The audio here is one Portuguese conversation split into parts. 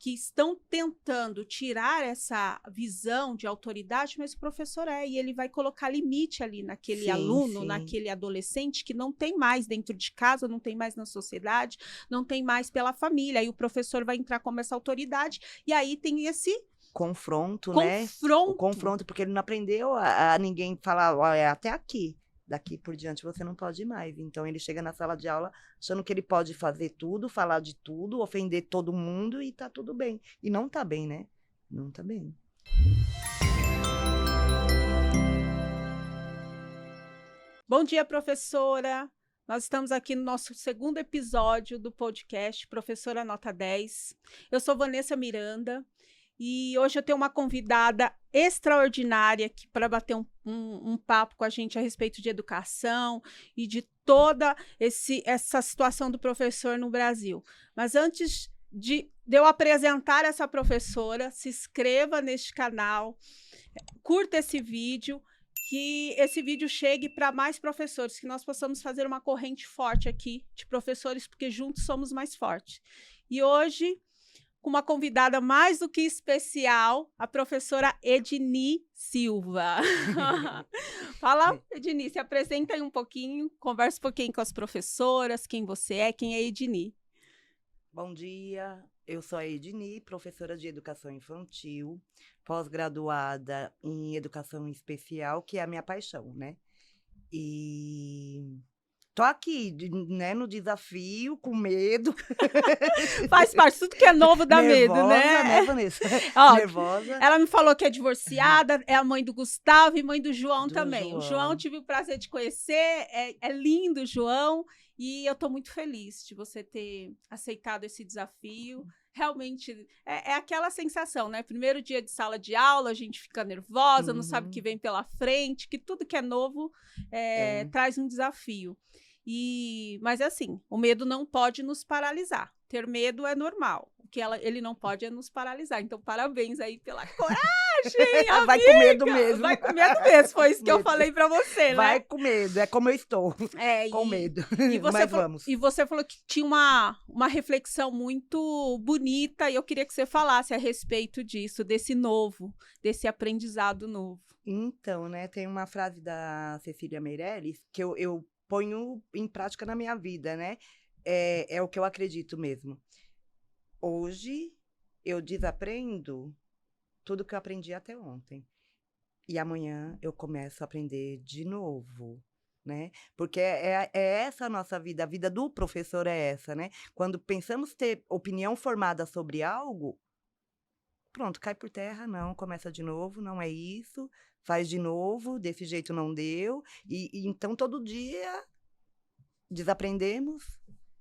que estão tentando tirar essa visão de autoridade, mas o professor e ele vai colocar limite ali naquele Sim, aluno, sim. naquele adolescente que não tem mais dentro de casa, não tem mais na sociedade, não tem mais pela família. Aí o professor vai entrar como essa autoridade e aí tem esse Confronto, né? O confronto. confronto, porque ele não aprendeu a ninguém falar, ó, é até aqui. Daqui por diante você não pode ir mais. Então ele chega na sala de aula achando que ele pode fazer tudo, falar de tudo, ofender todo mundo e tá tudo bem. E não tá bem, né? Não tá bem. Bom dia, professora. Nós estamos aqui no nosso segundo episódio do podcast Professora Nota 10. Eu sou Vanessa Miranda e hoje eu tenho uma convidada extraordinária aqui para bater um papo com a gente a respeito de educação e de toda essa situação do professor no Brasil. Mas antes de eu apresentar essa professora, se inscreva neste canal, curta esse vídeo, que esse vídeo chegue para mais professores, que nós possamos fazer uma corrente forte aqui de professores, porque juntos somos mais fortes. E hoje, com uma convidada mais do que especial, a professora Edni Silva. Fala, Edni, se apresenta aí um pouquinho, conversa um pouquinho com as professoras, quem você é, quem é Edni. Bom dia, eu sou a Edni, professora de educação infantil, pós-graduada em educação especial, que é a minha paixão, né? E tô aqui, né, no desafio, com medo. Faz parte, tudo que é novo dá medo, Nervosa, né? Vanessa? Ó, Nervosa. ela me falou que é divorciada, é a mãe do Gustavo e mãe do João Do também. O João João. tive o prazer de conhecer, é lindo o João, e eu estou muito feliz de você ter aceitado esse desafio. Realmente, é aquela sensação, né? Primeiro dia de sala de aula, a gente fica nervosa, não sabe o que vem pela frente, que tudo que é novo traz um desafio. Mas assim, o medo não pode nos paralisar. Ter medo é normal. O que ele não pode é nos paralisar. Então, parabéns aí pela coragem, amiga! Vai com medo mesmo. Vai com medo mesmo, foi isso que eu Medo. falei pra você, Vai né? com medo, é como eu estou, com medo. Mas vamos. E você falou que tinha uma reflexão muito bonita e eu queria que você falasse a respeito disso, desse novo, desse aprendizado novo. Então, né, tem uma frase da Cecília Meirelles que eu ponho em prática na minha vida, né? É o que eu acredito mesmo. Hoje, eu desaprendo tudo que eu aprendi até ontem. E amanhã eu começo a aprender de novo, né? Porque é essa a nossa vida, a vida do professor é essa, né? Quando pensamos ter opinião formada sobre algo, pronto, cai por terra, não, começa de novo, não é isso, faz de novo, desse jeito não deu. E então todo dia desaprendemos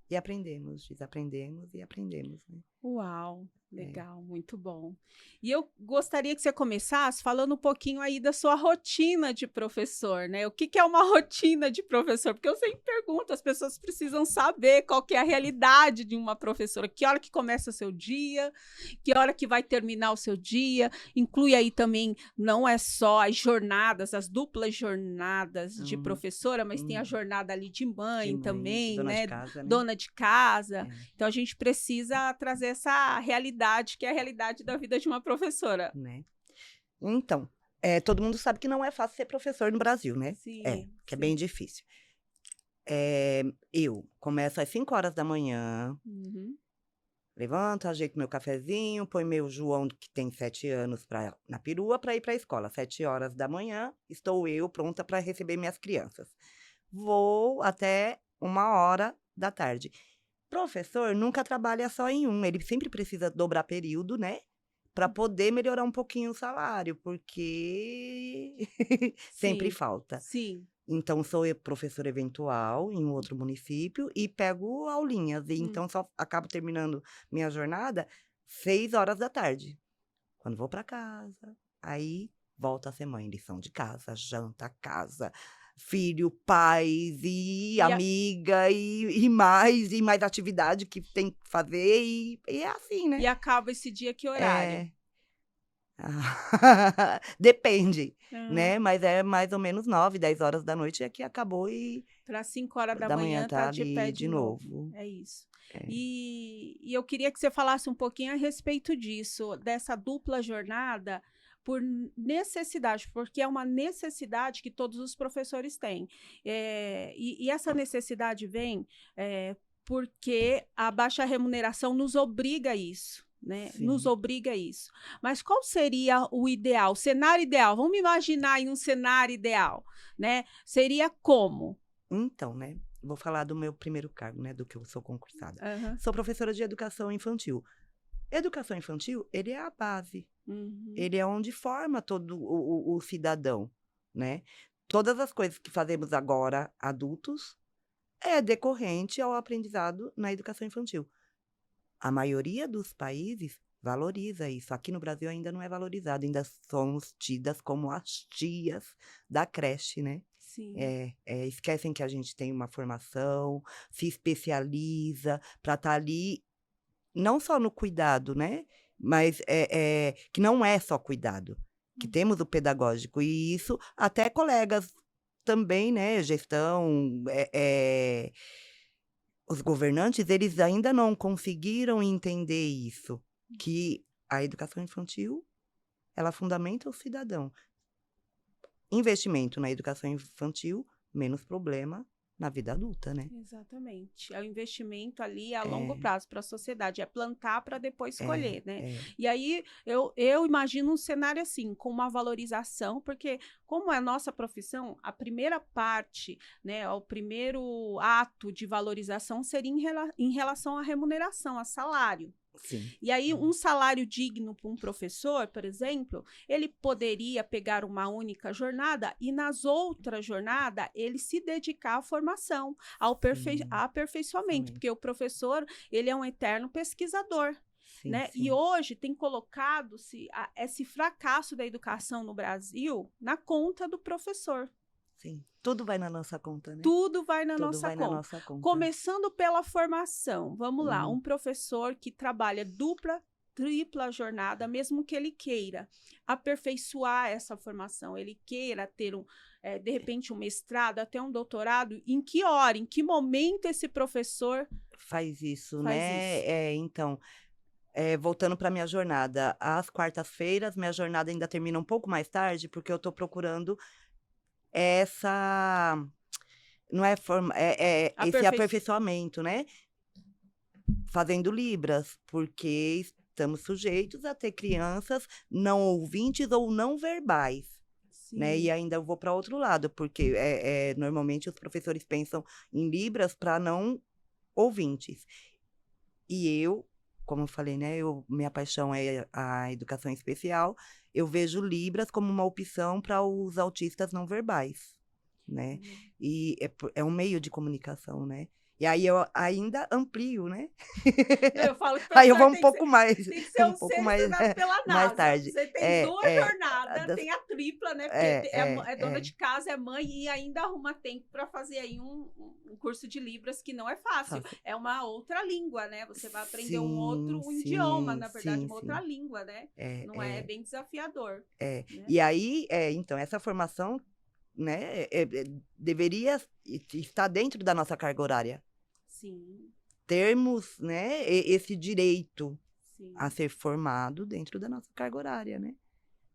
e aprendemos, desaprendemos e aprendemos, né? Uau, legal, muito bom. E eu gostaria que você começasse falando um pouquinho aí da sua rotina de professor, né? O que é uma rotina de professor? Porque eu sempre pergunto, as pessoas precisam saber qual que é a realidade de uma professora. Que hora que começa o seu dia, que hora que vai terminar o seu dia. Inclui aí também, não é só as jornadas, as duplas jornadas de professora, mas tem a jornada ali de mãe também, dona né? de casa, né? Dona de casa. É. Então, a gente precisa trazer essa realidade, que é a realidade da vida de uma professora. Né? Então, todo mundo sabe que não é fácil ser professor no Brasil, né? Sim, que é bem difícil. Eu começo às 5 horas da manhã, levanto, ajeito meu cafezinho, põe meu João, que tem 7 anos, na perua para ir para a escola. 7 horas da manhã, estou eu pronta para receber minhas crianças. Vou até 1h da tarde. Professor nunca trabalha só em ele sempre precisa dobrar período, né? Para poder melhorar um pouquinho o salário, porque sempre falta. Sim. Então, sou professora eventual em outro município e pego aulinhas. E então, só acabo terminando minha jornada 6 horas da tarde. Quando vou para casa, aí volto a ser mãe, lição de casa, janta, casa, filho, pais e amiga e mais atividade que tem que fazer e é assim, né? E acaba esse dia que horário? Depende, Ah, né? Mas é mais ou menos 9, 10 horas da noite é que acabou e para 5 horas da da manhã manhã tá tá de pé ali de de novo. novo. É isso. É, E eu queria que você falasse um pouquinho a respeito disso, dessa dupla jornada por necessidade, porque é uma necessidade que todos os professores têm. E essa necessidade vem porque a baixa remuneração nos obriga a isso. Né? Nos sim. obriga a isso. Mas qual seria o ideal, o cenário ideal? Vamos imaginar aí um cenário ideal, né? Seria como? Então, né? Vou falar do meu primeiro cargo, né? Do que eu sou concursada. Aham. Sou professora de educação infantil. Educação infantil, ele é a base. Uhum. Ele é onde forma todo o cidadão, né? Todas as coisas que fazemos agora, adultos, é decorrente ao aprendizado na educação infantil. A maioria dos países valoriza isso. Aqui no Brasil ainda não é valorizado, ainda somos tidas como as tias da creche, né? Sim. Esquecem que a gente tem uma formação, se especializa para estar ali, não só no cuidado, né? Mas que não é só cuidado, que Uhum. temos o pedagógico, e isso até colegas também, né? Gestão, os governantes, eles ainda não conseguiram entender isso, que a educação infantil, ela fundamenta o cidadão. Investimento na educação infantil, menos problema na vida adulta, né? Exatamente. É o investimento ali a longo É, prazo para a sociedade, é plantar para depois é, colher, né? é. E aí eu imagino um cenário assim, com uma valorização, porque como é a nossa profissão, a primeira parte, né, o primeiro ato de valorização seria em relação à remuneração, a salário. Sim. E aí, um salário digno para um professor, por exemplo, ele poderia pegar uma única jornada e nas outras jornadas ele se dedicar à formação, Sim, aperfeiçoamento, também. porque o professor ele é um eterno pesquisador. Sim, Né? E sim, hoje tem colocado-se esse fracasso da educação no Brasil na conta do professor. sim. Tudo vai na nossa conta, né? Tudo vai na Tudo nossa vai na conta. nossa conta. Começando pela formação. Vamos lá, Uhum. um professor que trabalha dupla, tripla jornada, mesmo que ele queira aperfeiçoar essa formação, ele queira ter de repente, um mestrado, até um doutorado, em que hora, em que momento esse professor Faz isso, faz né? isso? Então, voltando para minha jornada, às quartas-feiras, minha jornada ainda termina um pouco mais tarde, porque eu estou procurando essa, não é, esse Aperfeiçoar. aperfeiçoamento, né? Fazendo Libras, porque estamos sujeitos a ter crianças não ouvintes ou não verbais. Né? E Sim. ainda eu vou para outro lado, porque normalmente os professores pensam em Libras para não ouvintes. E eu, como eu falei, né, minha paixão é a educação especial, eu vejo Libras como uma opção para os autistas não verbais, né? Uhum. E é um meio de comunicação, né? E aí eu ainda amplio, né? Não, eu falo que o Aí eu professor vou um pouco mais, tem que ser um um pouco ser mais, estudado pela mais NASA. tarde. Você tem duas jornadas, Das- tem a tripla, né? Porque é, é dona é, de casa, é mãe e ainda arruma tempo para fazer aí um curso de Libras que não é fácil. Fácil. É uma outra língua, né? Você vai aprender um Sim, outro um idioma, sim, na verdade, sim, uma outra sim. língua, né? É, Não é é, bem desafiador, né? E aí, então, essa formação, né, deveria estar dentro da nossa carga horária. Sim, Termos, né, esse direito a sim, ser formado dentro da nossa carga horária, né?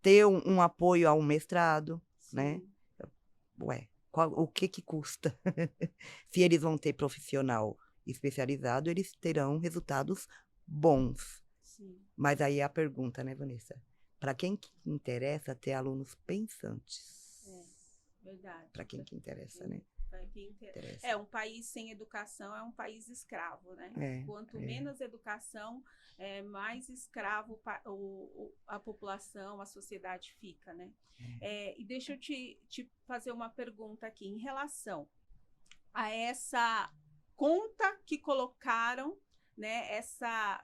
Ter um apoio ao mestrado, né? sim, Ué, o que custa? Se eles vão ter profissional especializado, eles terão resultados bons. sim. Mas aí é a pergunta, né, Vanessa? Para quem que interessa ter alunos pensantes? É, verdade. Para quem que interessa, né? É, Interessa. um país sem educação é um país escravo, né? É, Quanto é, menos educação, mais escravo a população, a sociedade fica, né? E deixa eu te fazer uma pergunta aqui em relação a essa conta que colocaram, né?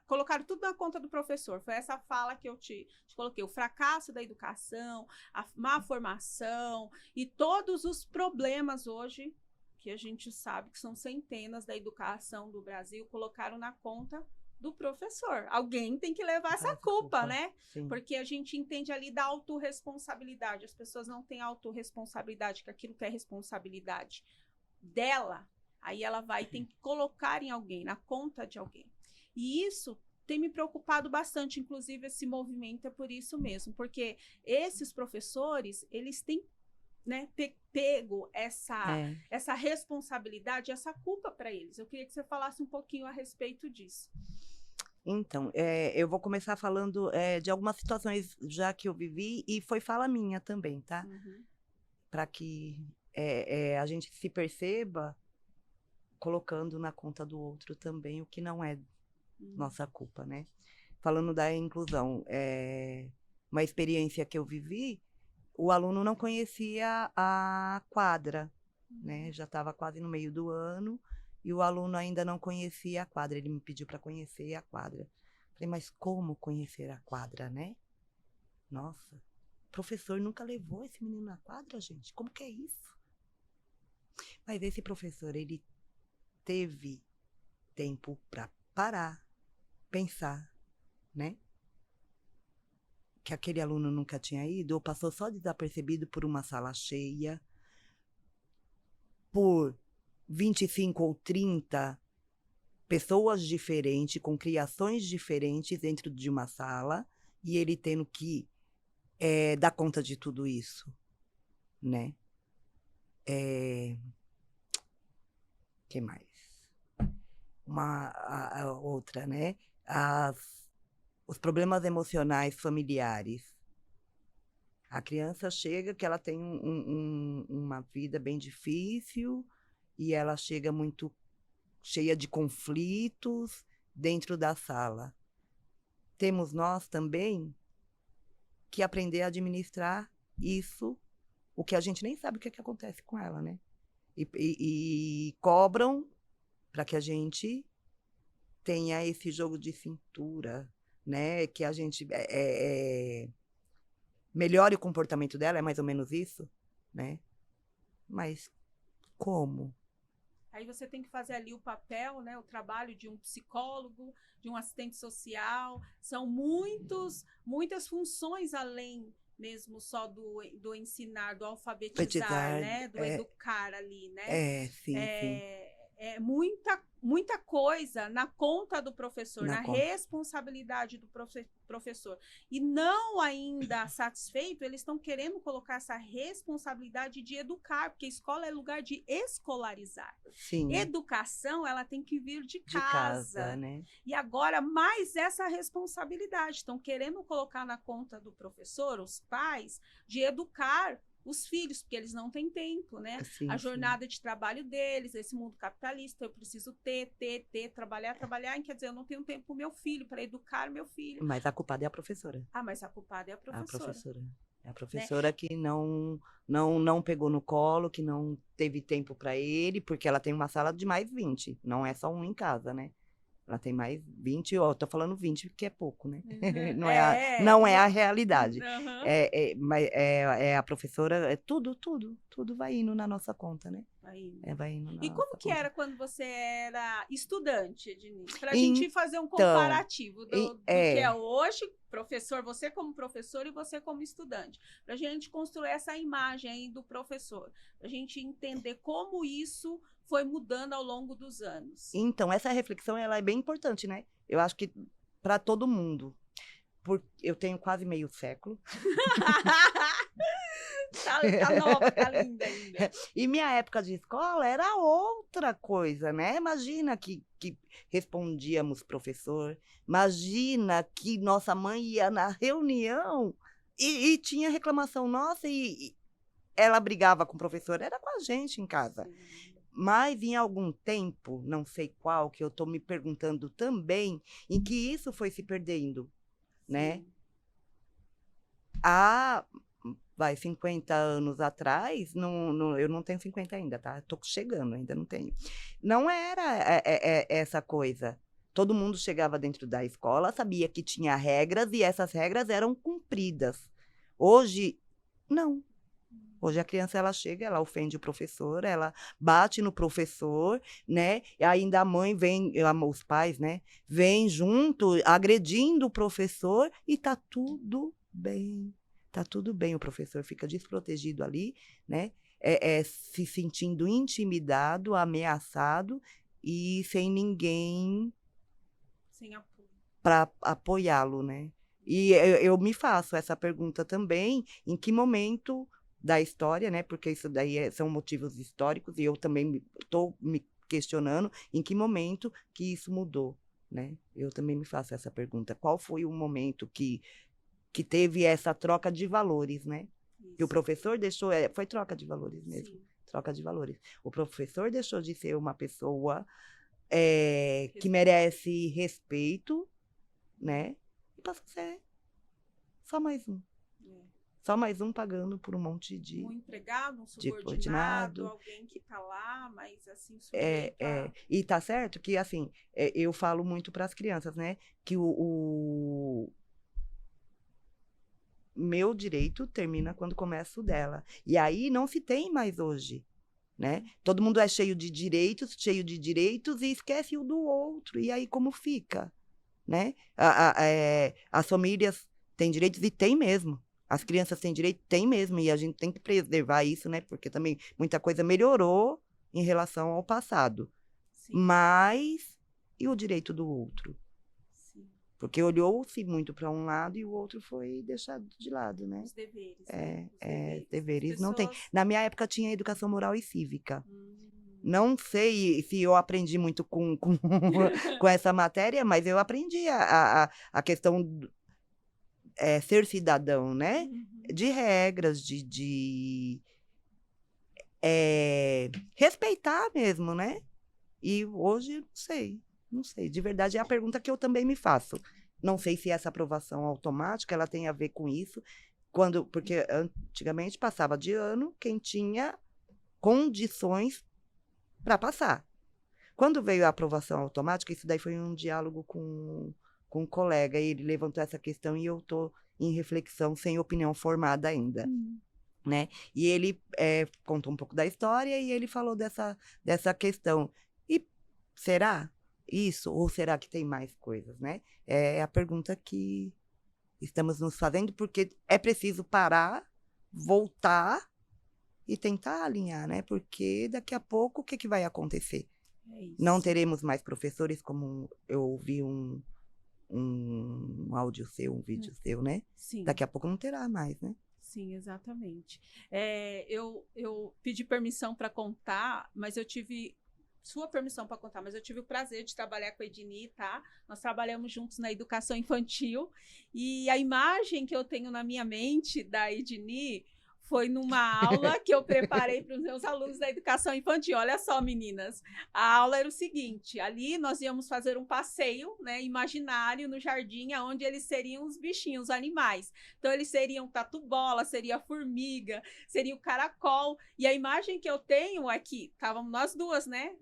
Colocaram tudo na conta do professor. Foi essa fala que eu te coloquei: o fracasso da educação, a má formação e todos os problemas hoje que a gente sabe que são centenas da educação do Brasil, colocaram na conta do professor. Alguém tem que levar essa Essa culpa, culpa, né? sim. Porque a gente entende ali da autorresponsabilidade. As pessoas não têm autorresponsabilidade, que aquilo que é responsabilidade dela, aí ela vai ter que colocar em alguém, na conta de alguém. E isso tem me preocupado bastante, inclusive esse movimento é por isso mesmo, porque esses professores, eles têm, né, pego essa responsabilidade, essa culpa para eles. Eu queria que você falasse um pouquinho a respeito disso. Então, eu vou começar falando de algumas situações já que eu vivi, e foi fala minha também, tá? Uhum. Para que a gente se perceba colocando na conta do outro também o que não é nossa culpa, né? Falando da inclusão, uma experiência que eu vivi, o aluno não conhecia a quadra, né? Já estava quase no meio do ano e o aluno ainda não conhecia a quadra. Ele me pediu para conhecer a quadra. Falei, mas como conhecer a quadra, né? Nossa, o professor nunca levou esse menino na quadra, gente. Como que é isso? Mas esse professor, ele teve tempo para parar, pensar, né? Que aquele aluno nunca tinha ido, ou passou só desapercebido por uma sala cheia, por 25 ou 30 pessoas diferentes, com criações diferentes dentro de uma sala, e ele tendo que dar conta de tudo isso, né? Que mais? A outra, né? Os problemas emocionais familiares. A criança chega que ela tem uma vida bem difícil e ela chega muito cheia de conflitos dentro da sala. Temos nós também que aprender a administrar isso, o que a gente nem sabe o que acontece com ela, né? E cobram para que a gente tenha esse jogo de cintura, né? Que a gente melhore o comportamento dela, é mais ou menos isso, né? Mas como? Aí você tem que fazer ali o papel, né, o trabalho de um psicólogo, de um assistente social. São muitas funções além mesmo só do ensinar, do alfabetizar, Petizar, né, do educar ali, né? sim. É muita coisa na conta do professor, Na na conta. responsabilidade do professor. E não ainda satisfeito, eles estão querendo colocar essa responsabilidade de educar, porque escola é lugar de escolarizar. Sim. Educação, ela tem que vir de casa. De casa, né? E agora, mais essa responsabilidade. Estão querendo colocar na conta do professor, os pais, de educar os filhos, porque eles não têm tempo, né? Sim, a jornada de trabalho deles, esse mundo capitalista, eu preciso trabalhar, e quer dizer, eu não tenho tempo para o meu filho, para educar meu filho. Mas a culpada é a professora. Mas a culpada é a professora. É a professora, né? Que não pegou no colo, que não teve tempo para ele, porque ela tem uma sala de mais 20, não é só um em casa, né? Ela tem mais 20, tô falando 20 porque é pouco, né? Uhum. Não é a realidade. Uhum. Mas a professora, tudo vai indo na nossa conta, né? Vai indo na E como que conta. era quando você era estudante, Ednice? Para a gente fazer um comparativo do que é hoje, professor, você como professor e você como estudante. Para a gente construir essa imagem aí do professor. Para a gente entender como isso foi mudando ao longo dos anos. Então, essa reflexão ela é bem importante, né? Eu acho que para todo mundo. Porque eu tenho quase meio século. Tá nova, tá linda ainda. E minha época de escola era outra coisa, né? Imagina que respondíamos professor, imagina que nossa mãe ia na reunião e tinha reclamação nossa e ela brigava com o professor, era com a gente em casa. Sim. Mas em algum tempo, não sei qual, que eu estou me perguntando também, em que isso foi se perdendo, né? Vai, 50 anos atrás, eu não tenho 50 ainda, tá? Estou chegando, ainda não tenho. Não era essa coisa. Todo mundo chegava dentro da escola, sabia que tinha regras e essas regras eram cumpridas. Hoje, não. Hoje a criança, ela chega, ela ofende o professor, ela bate no professor, né? E ainda a mãe vem, os pais, né? Vem junto, agredindo o professor e tá tudo bem. Tá tudo bem, o professor fica desprotegido ali, né? Se sentindo intimidado, ameaçado e sem ninguém Sem apoio. para apoiá-lo, né? E eu me faço essa pergunta também, em que momento da história, né? Porque isso daí são motivos históricos, e eu também estou me questionando em que momento que isso mudou, né? Eu também me faço essa pergunta. Qual foi o momento que teve essa troca de valores, né? Que o Isso. professor deixou, foi troca de valores mesmo, Sim. troca de valores. O professor deixou de ser uma pessoa que Respeito. merece respeito, né? E passa a ser só mais um. É. Só mais um pagando por um monte Um de empregado, um subordinado, subordinado. alguém que está lá, mas assim, É, sujeito a... E tá certo que, assim, eu falo muito para as crianças, né? Que o meu direito termina quando começa o dela. E aí não se tem mais hoje, né? Todo mundo é cheio de direitos e esquece o do outro. E aí como fica, né? As famílias têm direitos e tem mesmo. As crianças têm direito? Tem mesmo. E a gente tem que preservar isso, né? Porque também muita coisa melhorou em relação ao passado. Sim, Mas e o direito do outro? sim. Porque olhou-se muito para um lado e o outro foi deixado de lado, né? Os deveres, né? Os deveres. Deveres As não tem. pessoas... Na minha época tinha educação moral e cívica. Hum. Não sei se eu aprendi muito com essa matéria, mas eu aprendi a questão ser cidadão, né? Uhum. De regras, respeitar mesmo, né? E hoje, não sei. De verdade, é a pergunta que eu também me faço. Não sei se essa aprovação automática ela tem a ver com isso, porque antigamente passava de ano quem tinha condições para passar. Quando veio a aprovação automática, isso daí foi um diálogo com um colega, e ele levantou essa questão e eu estou em reflexão, sem opinião formada ainda. Né? E ele contou um pouco da história e ele falou dessa questão. E será isso? Ou será que tem mais coisas, né? É a pergunta que estamos nos fazendo, porque é preciso parar, voltar e tentar alinhar, né? Porque daqui a pouco, o que vai acontecer? É isso. Não teremos mais professores, como eu ouvi um áudio seu, um vídeo seu, né? Sim. Daqui a pouco não terá mais, né? Sim, exatamente. Eu pedi permissão para contar, mas eu tive sua permissão para contar, mas eu tive o prazer de trabalhar com a Edni, tá? Nós trabalhamos juntos na educação infantil e a imagem que eu tenho na minha mente da Edni foi numa aula que eu preparei para os meus alunos da educação infantil. Olha só, meninas, a aula era o seguinte: ali nós íamos fazer um passeio, né, imaginário no jardim, onde eles seriam os bichinhos, os animais. Então, eles seriam tatu-bola, seria formiga, seria o caracol. E a imagem que eu tenho aqui, estávamos nós duas, né?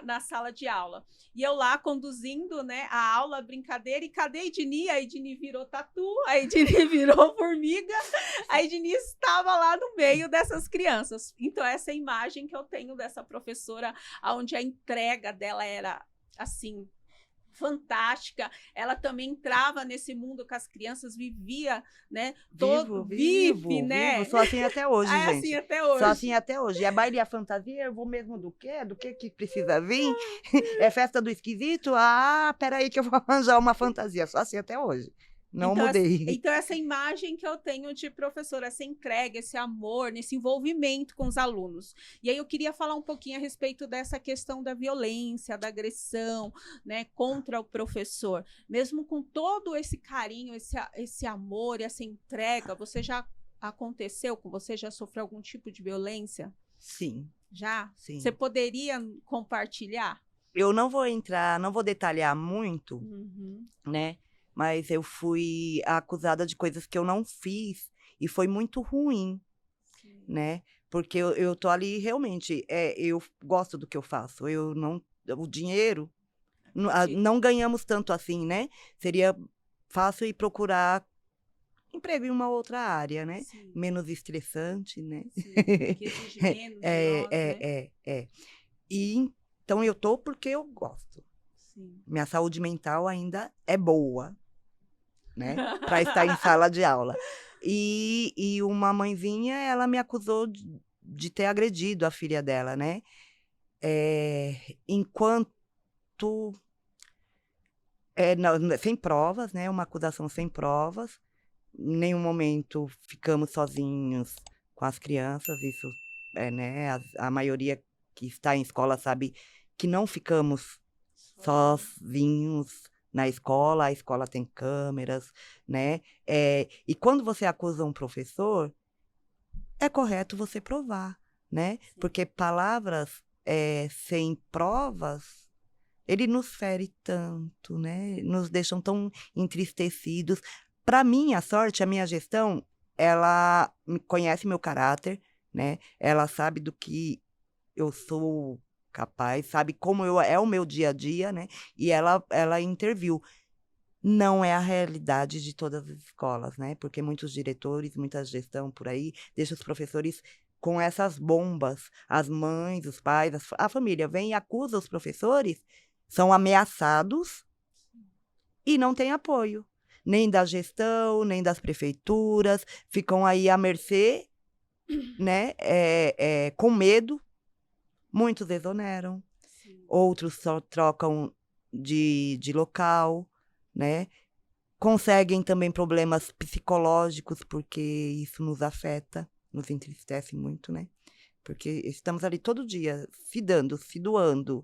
Na sala de aula. E eu lá conduzindo, né, a aula, a brincadeira, e cadê a Edni? A Edni virou tatu, a Edni virou formiga, a Edni estava lá no meio dessas crianças. Então, essa é a imagem que eu tenho dessa professora, onde a entrega dela era, assim, fantástica. Ela também entrava nesse mundo com as crianças, vivia, né? Vive, né? Só assim até hoje, É gente. assim até hoje. Só assim até hoje. E a baile e a fantasia, eu vou mesmo do quê? Do que precisa vir? É festa do esquisito? Ah, peraí que eu vou arranjar uma fantasia. Só assim até hoje. Não mudei. Então, essa imagem que eu tenho de professora, essa entrega, esse amor, nesse envolvimento com os alunos. E aí eu queria falar um pouquinho a respeito dessa questão da violência, da agressão, né, contra o professor. Mesmo com todo esse carinho, esse amor, essa entrega, você já aconteceu com você? Já sofreu algum tipo de violência? Sim. Já? Sim. Você poderia compartilhar? Eu não vou detalhar muito, né? Mas eu fui acusada de coisas que eu não fiz e foi muito ruim, Sim. né? Porque eu tô ali realmente, eu gosto do que eu faço. O dinheiro, não ganhamos tanto assim, né? Seria fácil ir procurar emprego em uma outra área, né? Sim. Menos estressante, né? Sim, que exige menos de nós, né? E então eu tô porque eu gosto. Sim. Minha saúde mental ainda é boa, né? Para estar em sala de aula. E uma mãezinha, ela me acusou de ter agredido a filha dela, né? Enquanto sem provas, né? Uma acusação sem provas. Em nenhum momento ficamos sozinhos com as crianças. Isso, né? A maioria que está em escola sabe que não ficamos sozinhos na escola. A escola tem câmeras, né? E quando você acusa um professor, é correto você provar, né? Sim. Porque palavras sem provas, ele nos fere tanto, né? Nos deixam tão entristecidos. Para mim, a sorte, a minha gestão, ela conhece meu caráter, né? Ela sabe do que eu sou capaz, sabe como é o meu dia a dia, né? E ela interviu. Não é a realidade de todas as escolas, né? Porque muitos diretores, muita gestão por aí, deixam os professores com essas bombas. As mães, os pais, a família vem e acusa os professores, são ameaçados e não tem apoio. Nem da gestão, nem das prefeituras, ficam aí à mercê, né? Com medo. Muitos exoneram, Sim. outros só trocam de local, né? Conseguem também problemas psicológicos, porque isso nos afeta, nos entristece muito, né? Porque estamos ali todo dia se dando, se doando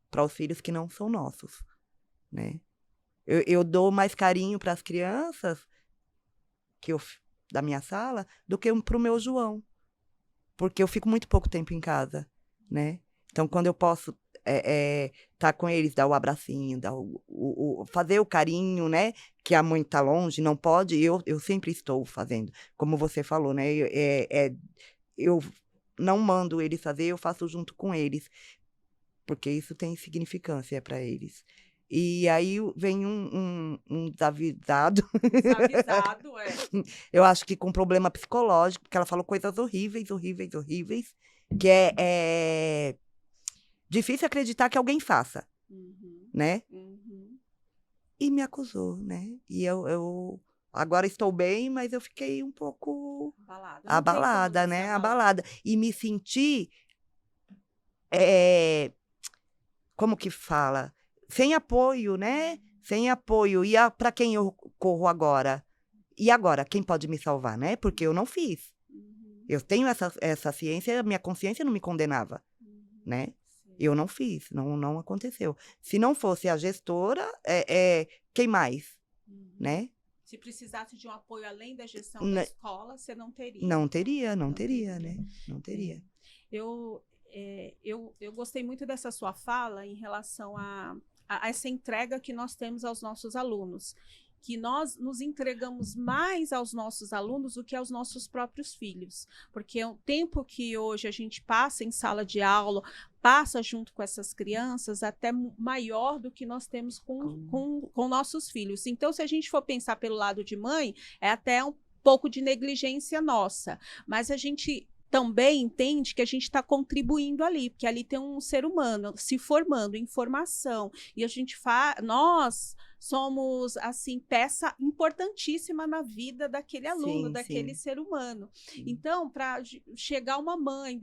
para os filhos que não são nossos, né? Eu dou mais carinho para as crianças da minha sala do que para o meu João, porque eu fico muito pouco tempo em casa, né? Então, quando eu posso tá com eles, dar o abracinho, dar fazer o carinho, né? Que a mãe tá longe, não pode, eu sempre estou fazendo. Como você falou, né? Eu não mando eles fazer, eu faço junto com eles, porque isso tem significância para eles. E aí vem um desavisado. Desavisado, Eu acho que com problema psicológico, porque ela falou coisas horríveis, horríveis, horríveis, que é difícil acreditar que alguém faça, né? E me acusou, né? E eu agora estou bem, mas eu fiquei um pouco abalada, né? Abalada. E me senti, como que fala? Sem apoio, né? Sem apoio. E para quem eu corro agora? E agora, quem pode me salvar, né? Porque eu não fiz. Eu tenho essa ciência, minha consciência não me condenava, né? Eu não fiz, não aconteceu. Se não fosse a gestora, quem mais, né? Se precisasse de um apoio além da gestão da escola, você não teria. Não teria, né? Não teria. Eu gostei muito dessa sua fala em relação a essa entrega que nós temos aos nossos alunos, que nós nos entregamos mais aos nossos alunos do que aos nossos próprios filhos, porque o tempo que hoje a gente passa em sala de aula, passa junto com essas crianças, até maior do que nós temos com nossos filhos. Então, se a gente for pensar pelo lado de mãe, é até um pouco de negligência nossa, mas a gente também entende que a gente está contribuindo ali, porque ali tem um ser humano se formando em formação, e a gente nós somos, assim, peça importantíssima na vida daquele aluno, daquele ser humano. Sim. Então, para chegar uma mãe,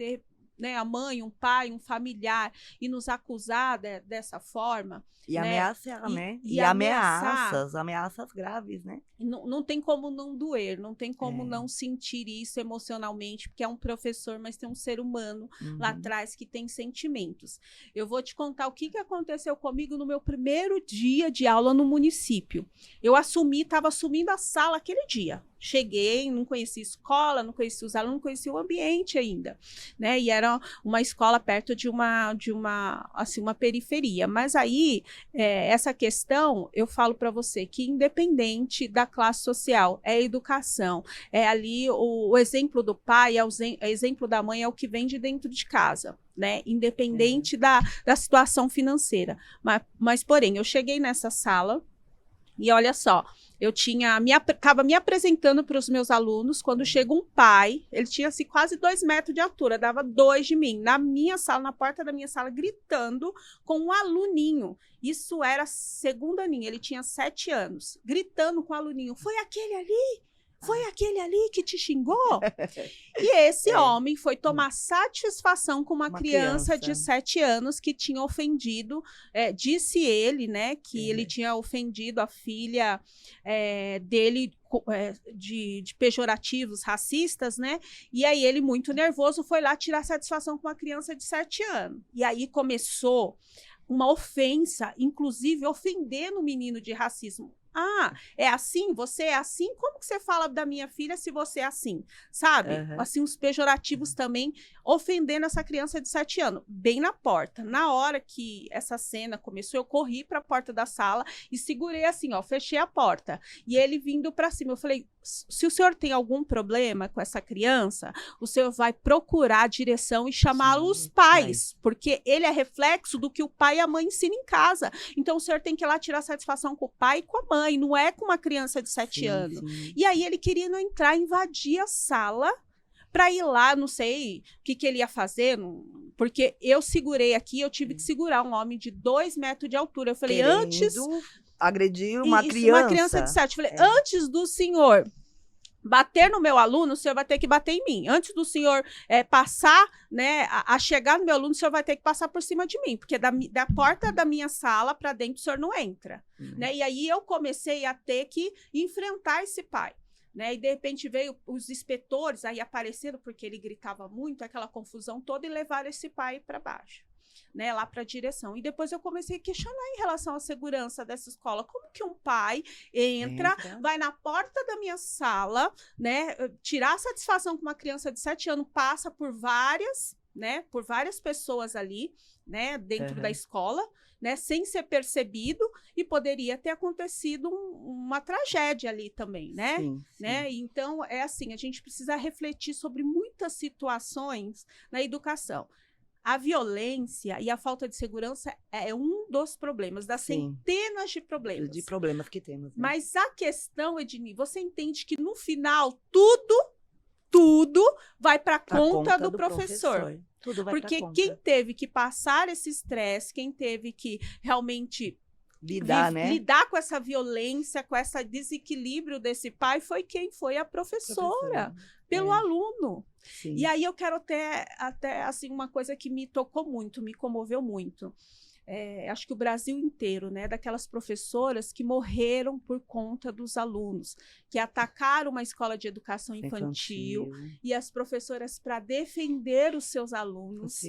né, a mãe, um pai, um familiar, e nos acusar dessa forma... E né? ameaçar, né? E ameaças graves, né? Não tem como não doer, não tem como não sentir isso emocionalmente, porque é um professor, mas tem um ser humano lá atrás que tem sentimentos. Eu vou te contar o que aconteceu comigo no meu primeiro dia de aula no município. Eu estava assumindo a sala aquele dia. Cheguei, não conhecia escola, não conhecia os alunos, não conhecia o ambiente ainda, né? E era uma escola perto de uma periferia. Mas aí, essa questão, eu falo para você que independente da classe social, é educação, é ali o exemplo do pai, o exemplo da mãe é o que vem de dentro de casa, né? Independente da situação financeira. Mas, porém, eu cheguei nessa sala e olha só, eu estava me apresentando para os meus alunos, quando chega um pai, ele tinha assim, quase 2 metros de altura, dava 2 de mim, na minha sala, na porta da minha sala, gritando com um aluninho. Isso era segundo aninho, ele tinha 7 anos, gritando com o aluninho, foi aquele ali? Foi aquele ali que te xingou? E esse homem foi tomar satisfação com uma criança de 7 anos que tinha ofendido, disse ele, né, que ele tinha ofendido a filha dele de pejorativos racistas, né? E aí ele, muito nervoso, foi lá tirar satisfação com uma criança de 7 anos. E aí começou uma ofensa, inclusive ofendendo o menino de racismo. Ah, é assim? Você é assim? Como que você fala da minha filha se você é assim? Sabe? Assim, os pejorativos também ofendendo essa criança de 7 anos, bem na porta. Na hora que essa cena começou, eu corri para a porta da sala e segurei assim, ó, fechei a porta. E ele vindo para cima, eu falei, se o senhor tem algum problema com essa criança, o senhor vai procurar a direção e chamar os pais, porque ele é reflexo do que o pai e a mãe ensinam em casa. Então, o senhor tem que ir lá tirar satisfação com o pai e com a mãe, não é com uma criança de 7 anos. Sim. E aí, ele querendo entrar, invadir a sala para ir lá, não sei o que ele ia fazer, porque eu segurei aqui, eu tive que segurar um homem de 2 metros de altura. Eu falei, antes... agredir uma criança. Uma criança de 7. Eu falei, antes do senhor bater no meu aluno, o senhor vai ter que bater em mim. Antes do senhor passar, né, a chegar no meu aluno, o senhor vai ter que passar por cima de mim, porque da porta da minha sala para dentro o senhor não entra. Né? E aí eu comecei a ter que enfrentar esse pai. Né? E de repente veio os inspetores, aí apareceram, porque ele gritava muito, aquela confusão toda, e levaram esse pai para baixo. Né, lá para a direção. E depois eu comecei a questionar em relação à segurança dessa escola. Como que um pai entra, vai na porta da minha sala, né, tirar satisfação com uma criança de 7 anos, passa por várias pessoas ali, né, dentro da escola, né, sem ser percebido, e poderia ter acontecido uma tragédia ali também, né? Sim, sim. Né? Então, é assim, a gente precisa refletir sobre muitas situações na educação. A violência e a falta de segurança é um dos problemas, das centenas de problemas. De problemas que temos. Né? Mas a questão, Edni, você entende que no final tudo vai para a conta do professor. Tudo vai Porque pra conta. Quem teve que passar esse estresse, quem teve que realmente lidar com essa violência, com esse desequilíbrio desse pai, foi quem? Foi a professora. Pelo aluno. Sim. E aí eu quero até assim, uma coisa que me tocou muito, me comoveu muito. Acho que o Brasil inteiro, né, daquelas professoras que morreram por conta dos alunos, que atacaram uma escola de educação infantil. E as professoras, para defender os seus alunos,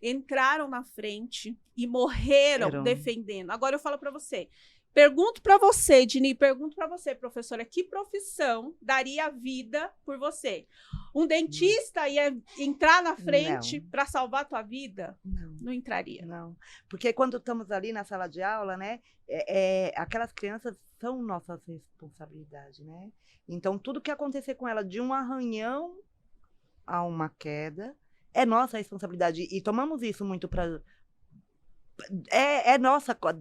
entraram na frente e morreram defendendo. Agora eu falo para você, pergunto para você, Edni, pergunto para você, professora, que profissão daria vida por você? Um dentista ia entrar na frente para salvar a tua vida? Não entraria. Não, porque quando estamos ali na sala de aula, né, aquelas crianças são nossa responsabilidade, né? Então, tudo que acontecer com ela, de um arranhão a uma queda, é nossa responsabilidade. E tomamos isso muito para...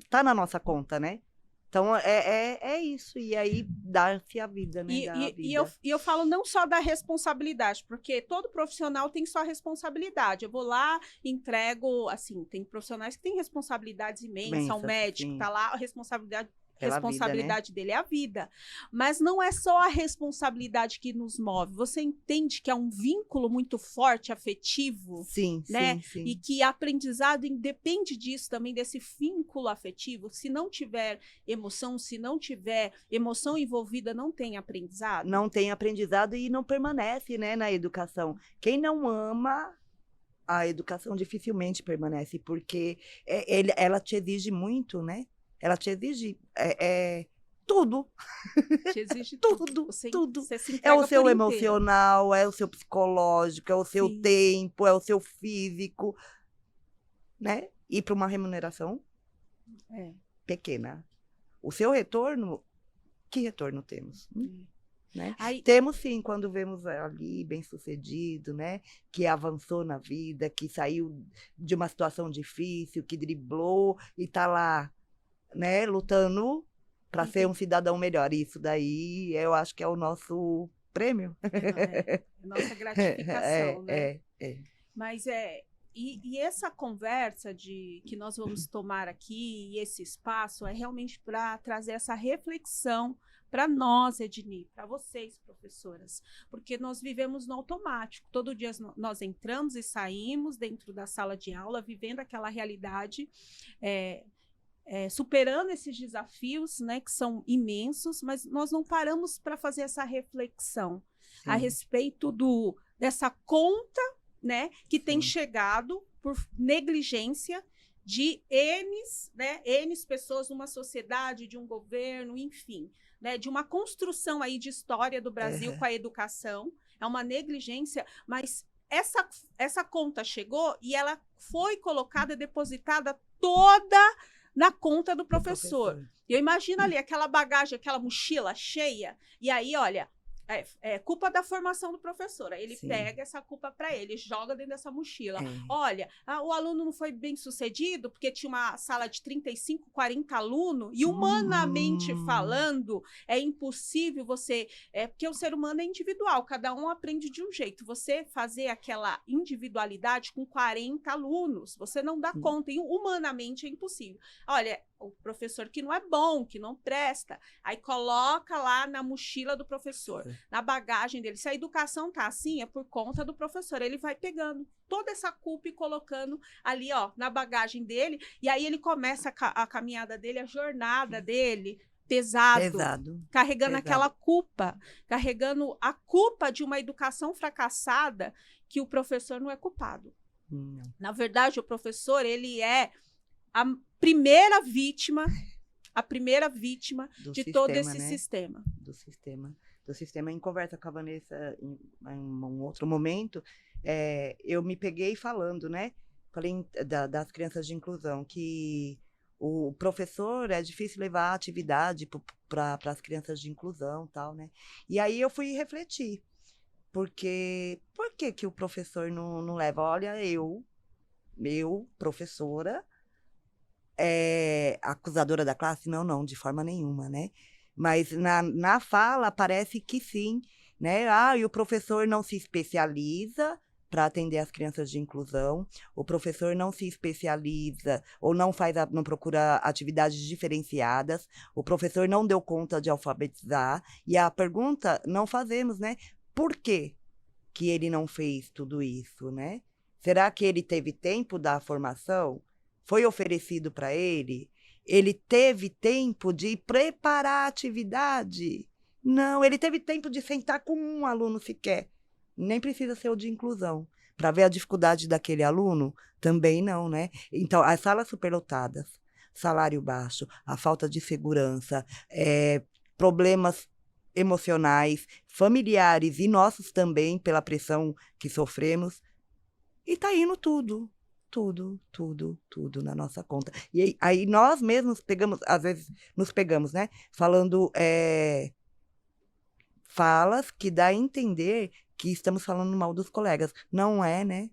tá na nossa conta, né? Então, é isso. E aí, dá-se a vida, né? E eu falo não só da responsabilidade, porque todo profissional tem sua responsabilidade. Eu vou lá, entrego, assim, tem profissionais que têm responsabilidades imensas. Um médico está lá, a responsabilidade dele é a vida. Mas não é só a responsabilidade que nos move. Você entende que é um vínculo muito forte, afetivo? Sim, né? sim. E que aprendizado depende disso também, desse vínculo afetivo. Se não tiver emoção, se não tiver emoção envolvida, não tem aprendizado? Não tem aprendizado e não permanece, né, na educação. Quem não ama a educação dificilmente permanece, porque ela te exige muito, né? Ela te exige tudo. Te exige tudo. Você se é o seu por emocional, é o seu psicológico, é o seu tempo, é o seu físico, né? E para uma remuneração pequena. O seu retorno, que retorno temos? Né? Temos sim, quando vemos ali bem-sucedido, né? Que avançou na vida, que saiu de uma situação difícil, que driblou e está lá, né, lutando para ser um cidadão melhor. Isso daí eu acho que é o nosso prêmio. É nossa gratificação, né? É. Mas e essa conversa que nós vamos tomar aqui, e esse espaço, é realmente para trazer essa reflexão para nós, Edni, para vocês, professoras, porque nós vivemos no automático. Todo dia nós entramos e saímos dentro da sala de aula, vivendo aquela realidade, superando esses desafios, né, que são imensos, mas nós não paramos para fazer essa reflexão a respeito dessa conta, né, que tem chegado por negligência de N pessoas numa sociedade, de um governo, enfim, né, de uma construção aí de história do Brasil com a educação. É uma negligência, mas essa conta chegou e ela foi colocada, depositada toda na conta do professor. Eu imagino ali aquela bagagem, aquela mochila cheia, e aí, olha, é culpa da formação do professor. Aí ele pega essa culpa para ele, joga dentro dessa mochila. Olha, o aluno não foi bem sucedido porque tinha uma sala de 35, 40 alunos, e humanamente falando, é impossível você... porque o ser humano é individual, cada um aprende de um jeito. Você fazer aquela individualidade com 40 alunos, você não dá conta, e humanamente é impossível. Olha, o professor que não é bom, que não presta, aí coloca lá na mochila do professor, na bagagem dele. Se a educação tá assim, é por conta do professor. Ele vai pegando toda essa culpa e colocando ali, ó, na bagagem dele, e aí ele começa a caminhada dele, a jornada dele, pesado. Carregando aquela culpa, carregando a culpa de uma educação fracassada, que o professor não é culpado. Na verdade, o professor, ele é a primeira vítima de todo esse sistema. Do sistema. Em conversa com a Vanessa, em um outro momento, eu me peguei falando, né? Falei das crianças de inclusão, que o professor é difícil levar a atividade para as crianças de inclusão, tal, né? E aí eu fui refletir, porque por que o professor não leva? Olha, eu, professora, acusadora da classe? Não, de forma nenhuma, né? Mas na fala parece que sim, né? E o professor não se especializa para atender as crianças de inclusão, o professor não se especializa ou não procura atividades diferenciadas, o professor não deu conta de alfabetizar, e a pergunta não fazemos, né? Por que ele não fez tudo isso, né? Será que ele teve tempo da formação? Foi oferecido para ele? Ele teve tempo de preparar a atividade? Não, ele teve tempo de sentar com um aluno sequer. Nem precisa ser o de inclusão. Para ver a dificuldade daquele aluno? Também não, né? Então, as salas superlotadas, salário baixo, a falta de segurança, problemas emocionais, familiares e nossos também, pela pressão que sofremos. E está indo tudo na nossa conta. E aí nós mesmos às vezes nos pegamos, né? Falando falas que dá a entender que estamos falando mal dos colegas. Não é, né?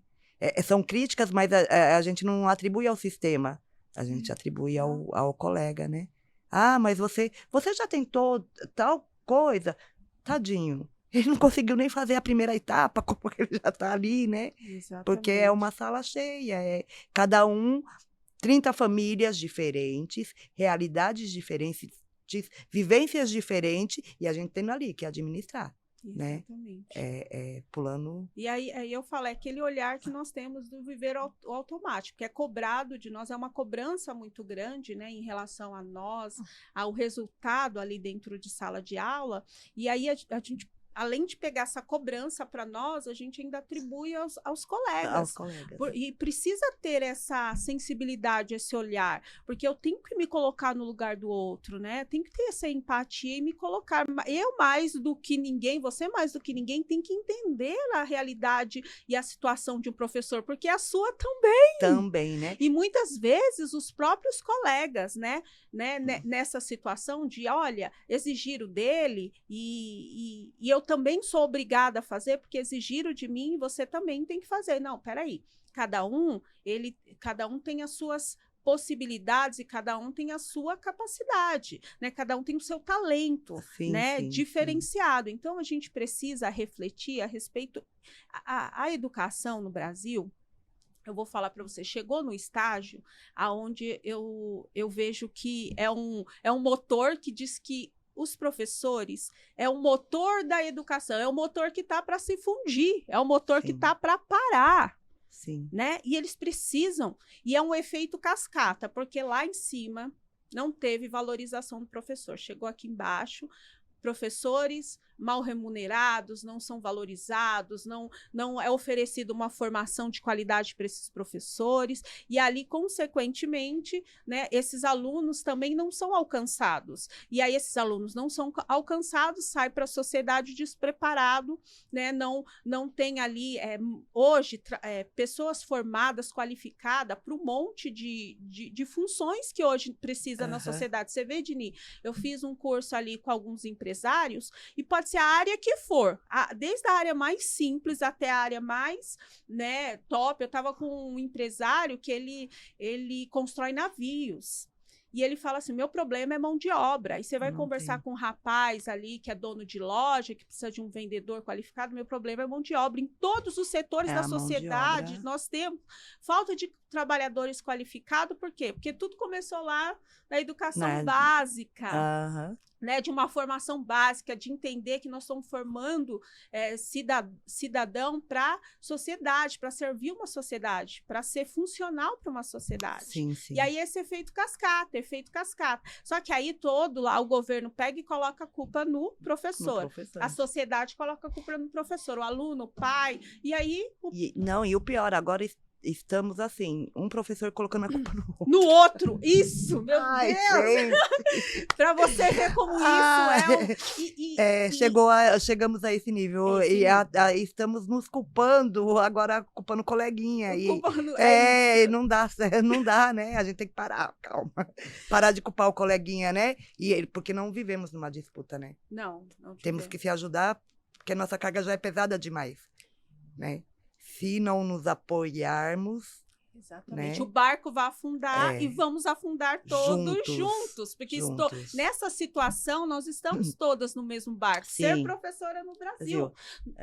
São críticas, mas a gente não atribui ao sistema. A gente atribui ao colega, né? Mas você já tentou tal coisa? Tadinho. Ele não conseguiu nem fazer a primeira etapa, como ele já está ali, né? Exatamente. Porque é uma sala cheia, cada 30 famílias diferentes, realidades diferentes, vivências diferentes, e a gente tendo ali que administrar. Exatamente. Né? Pulando... E aí eu falo, aquele olhar que nós temos do viver automático, que é cobrado de nós, é uma cobrança muito grande, né, em relação a nós, ao resultado ali dentro de sala de aula, e aí a gente, além de pegar essa cobrança para nós, a gente ainda atribui aos colegas. E precisa ter essa sensibilidade, esse olhar, porque eu tenho que me colocar no lugar do outro, né? Tenho que ter essa empatia e me colocar. Eu mais do que ninguém, você mais do que ninguém, tem que entender a realidade e a situação de um professor, porque a sua também. Também, né? E muitas vezes os próprios colegas, né? Nessa situação de, olha, exigiram dele e eu também sou obrigada a fazer, porque exigiram de mim e você também tem que fazer. Não, peraí. Cada um tem as suas possibilidades e cada um tem a sua capacidade, né? Cada um tem o seu talento, né? Diferenciado. Então, a gente precisa refletir a respeito... A educação no Brasil, eu vou falar para você, chegou no estágio aonde eu vejo que é um motor que diz que os professores é o motor da educação, é o motor que está para se fundir, é o motor que está para parar. Sim. Né? E eles precisam, e é um efeito cascata, porque lá em cima não teve valorização do professor. Chegou aqui embaixo, professores mal remunerados, não são valorizados, não é oferecida uma formação de qualidade para esses professores, e ali, consequentemente, né, esses alunos também não são alcançados. E aí, esses alunos não são alcançados, sai para a sociedade despreparado, né, não tem ali, hoje, pessoas formadas, qualificadas para um monte de funções que hoje precisa na sociedade. Você vê, Dini, eu fiz um curso ali com alguns empresários, e pode ser a área que for, desde a área mais simples até a área mais, né, top. Eu estava com um empresário que ele constrói navios. E ele fala assim, meu problema é mão de obra. E você vai conversar com um rapaz ali que é dono de loja, que precisa de um vendedor qualificado, meu problema é mão de obra. Em todos os setores da sociedade, nós temos falta de trabalhadores qualificados. Por quê? Porque tudo começou lá na educação básica. Né, de uma formação básica, de entender que nós estamos formando cidadão para a sociedade, para servir uma sociedade, para ser funcional para uma sociedade. Sim, sim. E aí esse efeito cascata. Só que aí todo lá o governo pega e coloca a culpa no professor. A sociedade coloca a culpa no professor, o aluno, o pai, e aí... E o pior, agora... Estamos assim, um professor colocando a culpa no outro. Isso, meu Deus! Para você ver como chegamos a esse nível. Estamos nos culpando, agora culpando o coleguinha. Não dá, né? A gente tem que parar, calma. Parar de culpar o coleguinha, né? Porque não vivemos numa disputa, né? Não temos que se ajudar, porque a nossa carga já é pesada demais, né? Se não nos apoiarmos... Exatamente. Né? O barco vai afundar e vamos afundar todos juntos. Porque nessa situação, nós estamos todas no mesmo barco. Sim. Ser professora no Brasil.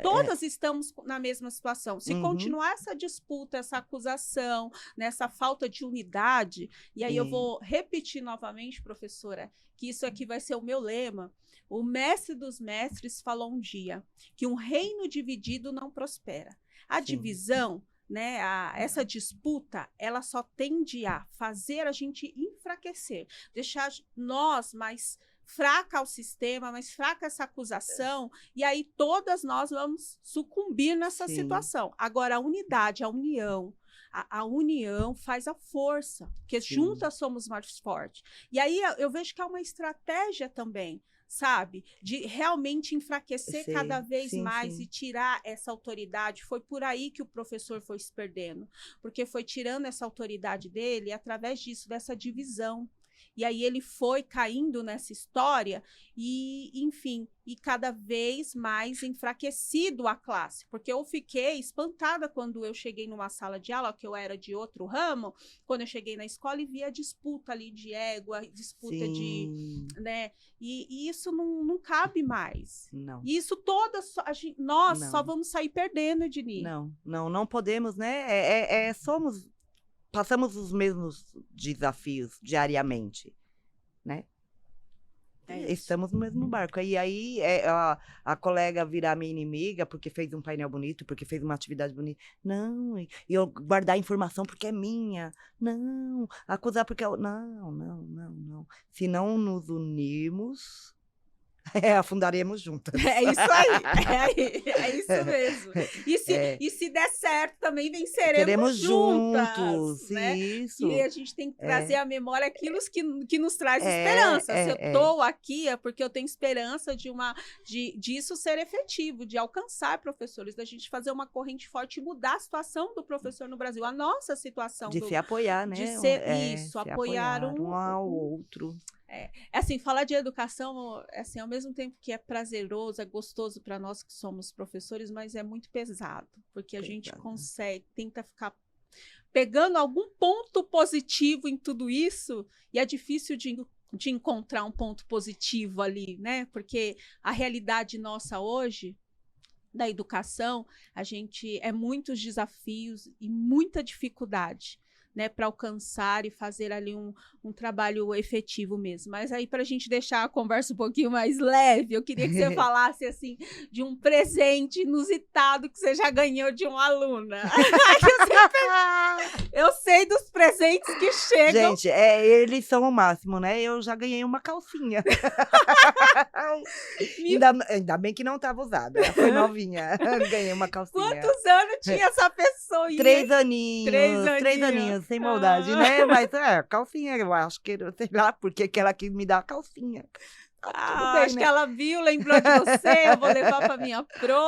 Todas estamos na mesma situação. Se continuar essa disputa, essa acusação, nessa falta de unidade, e aí eu vou repetir novamente, professora, que isso aqui vai ser o meu lema. O mestre dos mestres falou um dia que um reino dividido não prospera. A divisão, né, essa disputa, ela só tende a fazer a gente enfraquecer, deixar nós mais fraca ao sistema, mais fraca essa acusação, e aí todas nós vamos sucumbir nessa situação. Agora, a unidade, a união, a união faz a força, porque juntas somos mais fortes. E aí eu vejo que há uma estratégia também, sabe? De realmente enfraquecer cada vez mais e tirar essa autoridade. Foi por aí que o professor foi se perdendo, porque foi tirando essa autoridade dele através disso, dessa divisão. E aí ele foi caindo nessa história e, enfim, e cada vez mais enfraquecido a classe. Porque eu fiquei espantada quando eu cheguei numa sala de aula, que eu era de outro ramo, quando eu cheguei na escola e vi a disputa ali de égua, disputa de... né? E isso não cabe mais. Não. E isso nós só vamos sair perdendo, Edni. Não podemos, né? Passamos os mesmos desafios diariamente, né? Estamos no mesmo barco. E aí a colega virar minha inimiga porque fez um painel bonito, porque fez uma atividade bonita. Não, e eu guardar a informação porque é minha. Não, acusar porque eu... Não. Se não nos unirmos... afundaremos juntas. É isso aí, é isso mesmo. E se der certo, também venceremos juntas, né? Isso. E a gente tem que trazer à memória aquilo que nos traz esperança. Se eu estou aqui é porque eu tenho esperança disso ser efetivo, de alcançar professores, da gente fazer uma corrente forte e mudar a situação do professor no Brasil, a nossa situação. De se apoiar, né? De ser apoiar um ao outro. Assim, falar de educação, assim, ao mesmo tempo que é prazeroso, é gostoso para nós que somos professores, mas é muito pesado, porque a gente tenta ficar pegando algum ponto positivo em tudo isso, e é difícil de encontrar um ponto positivo ali, né? Porque a realidade nossa hoje da educação, a gente é muitos desafios e muita dificuldade, né, para alcançar e fazer ali um trabalho efetivo mesmo. Mas aí, para a gente deixar a conversa um pouquinho mais leve, eu queria que você falasse assim de um presente inusitado que você já ganhou de uma aluna. Eu sei dos presentes que chegam. Gente, eles são o máximo, né? Eu já ganhei uma calcinha. Ainda bem que não estava usada, foi novinha. Ganhei uma calcinha. Quantos anos tinha essa pessoa? 3 aninhos. 3 aninhos. aninhos, sem maldade, né? Mas calcinha, eu acho que, sei lá, porque que ela quis me dar a calcinha. Tudo bem, acho né? que ela viu, lembrou de você, eu vou levar para minha pro.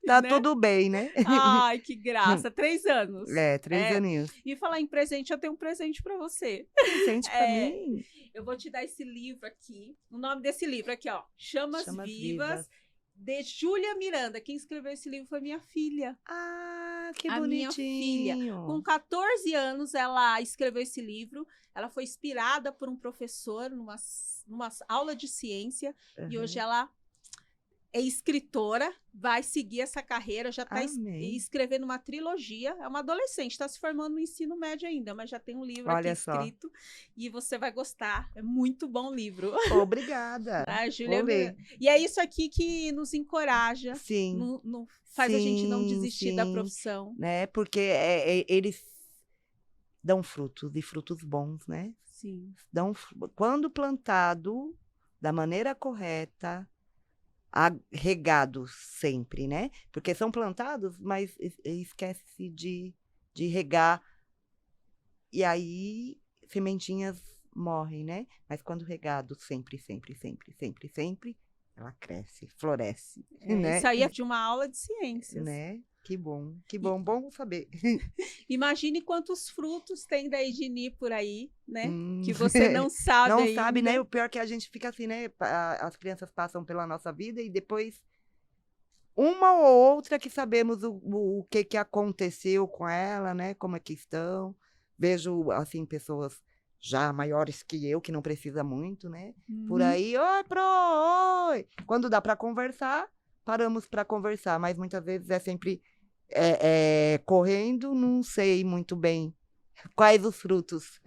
Tá né? tudo bem, né? Ai, que graça. 3 anos. 3 aninhos. E falar em presente, eu tenho um presente para você. Presente pra mim? Eu vou te dar esse livro aqui. O nome desse livro aqui, ó. Chamas Vivas, de Júlia Miranda. Quem escreveu esse livro foi minha filha. Ah, que a bonitinho. minha filha. Com 14 anos, ela escreveu esse livro. Ela foi inspirada por um professor numa aula de ciência. E hoje ela é escritora, vai seguir essa carreira, já está escrevendo uma trilogia. É uma adolescente, está se formando no ensino médio ainda, mas já tem um livro aqui escrito. E você vai gostar. É muito bom o livro. Obrigada. A Júlia. E é isso aqui que nos encoraja. Sim. Faz a gente não desistir da profissão. Né? Porque eles dão frutos, e frutos bons, né? Sim. Quando plantado da maneira correta, regados sempre, né? Porque são plantados, mas esquece de regar. E aí, sementinhas morrem, né? Mas quando regado sempre, ela cresce, floresce. Né? Isso aí é de uma aula de ciências. Né? Que bom, bom saber. Imagine quantos frutos tem da Edni por aí, né? Que você não sabe não ainda. sabe, né? O pior é que a gente fica assim, né? As crianças passam pela nossa vida e depois uma ou outra que sabemos o que aconteceu com ela, né? Como é que estão. Vejo, assim, pessoas já maiores que eu, que não precisa muito, né? Por aí, oi, oi! Quando dá para conversar, paramos para conversar, mas muitas vezes é sempre correndo, não sei muito bem quais os frutos.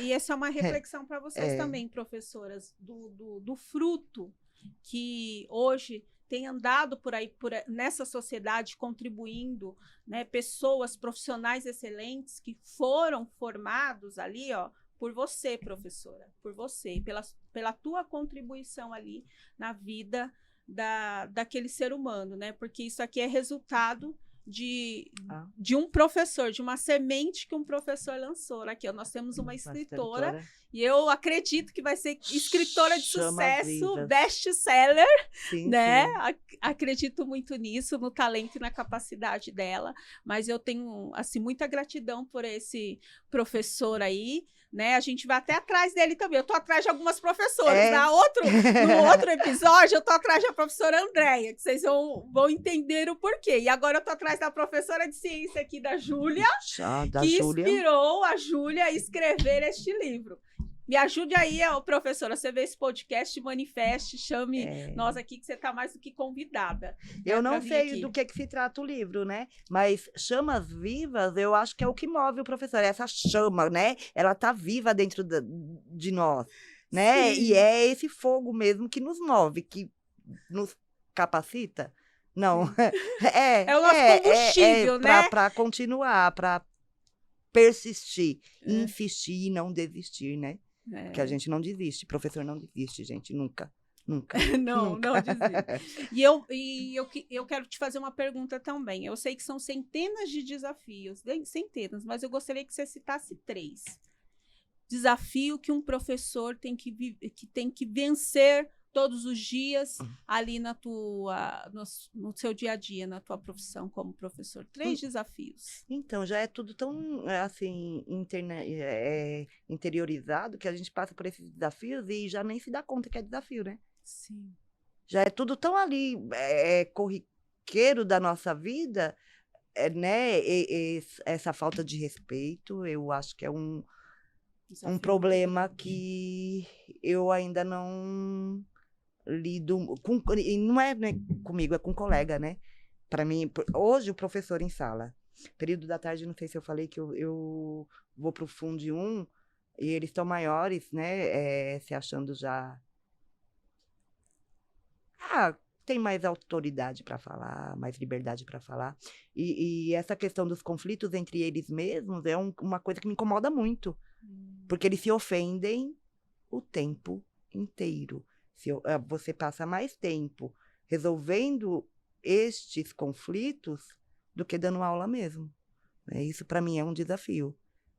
E essa é uma reflexão para vocês também, professoras, do fruto que hoje tem andado por aí, nessa sociedade, contribuindo, né, pessoas, profissionais excelentes que foram formados ali, ó, por você, professora, por você, pela tua contribuição ali na vida daquele ser humano, né? Porque isso aqui é resultado de um professor, de uma semente que um professor lançou. Aqui, ó, nós temos uma escritora e eu acredito que vai ser escritora de sucesso, best-seller, né? Sim. Acredito muito nisso, no talento e na capacidade dela, mas eu tenho, assim, muita gratidão por esse professor aí, né? A gente vai até atrás dele também. Eu tô atrás de algumas professoras. No outro episódio, eu tô atrás da professora Andréia, que vocês vão entender o porquê. E agora eu tô atrás da professora de ciência aqui, da Júlia, que inspirou a Júlia a escrever este livro. Me ajude aí, professora, você vê esse podcast, manifeste, chame nós aqui, que você está mais do que convidada. Eu não sei do que se trata o livro, né? Mas chamas vivas, eu acho que é o que move o professor. Essa chama, né? Ela está viva dentro de nós, né? Sim. E é esse fogo mesmo que nos move, que nos capacita. Não, é o nosso combustível, né? Para continuar, para persistir, insistir e não desistir, né? Porque a gente não desiste, professor não desiste, gente, nunca. Não desiste. E eu quero te fazer uma pergunta também. Eu sei que são centenas de desafios, centenas, mas eu gostaria que você citasse 3. Desafio que um professor tem que vencer todos os dias ali no seu dia a dia, na tua profissão como professor. 3 desafios. Então, já é tudo tão, assim, interiorizado que a gente passa por esses desafios e já nem se dá conta que é desafio, né? Sim. Já é tudo tão ali, corriqueiro da nossa vida, né, essa falta de respeito, eu acho que é um Desafio. problema que eu ainda não lido com, e não é, né, comigo, é com colega, né? Para mim, hoje o professor em sala, período da tarde, não sei se eu falei que eu vou para o Fundo 1 e eles estão maiores, né? Se achando já. Tem mais autoridade para falar, mais liberdade para falar. E essa questão dos conflitos entre eles mesmos é uma coisa que me incomoda muito, porque eles se ofendem o tempo inteiro. Você passa mais tempo resolvendo estes conflitos do que dando aula mesmo. Isso, para mim, é um desafio.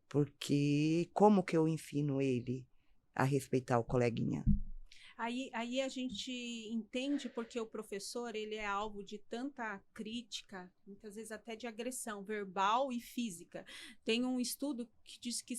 Porque como que eu ensino ele a respeitar o coleguinha? Aí a gente entende porque o professor ele é alvo de tanta crítica, muitas vezes até de agressão verbal e física. Tem um estudo que diz que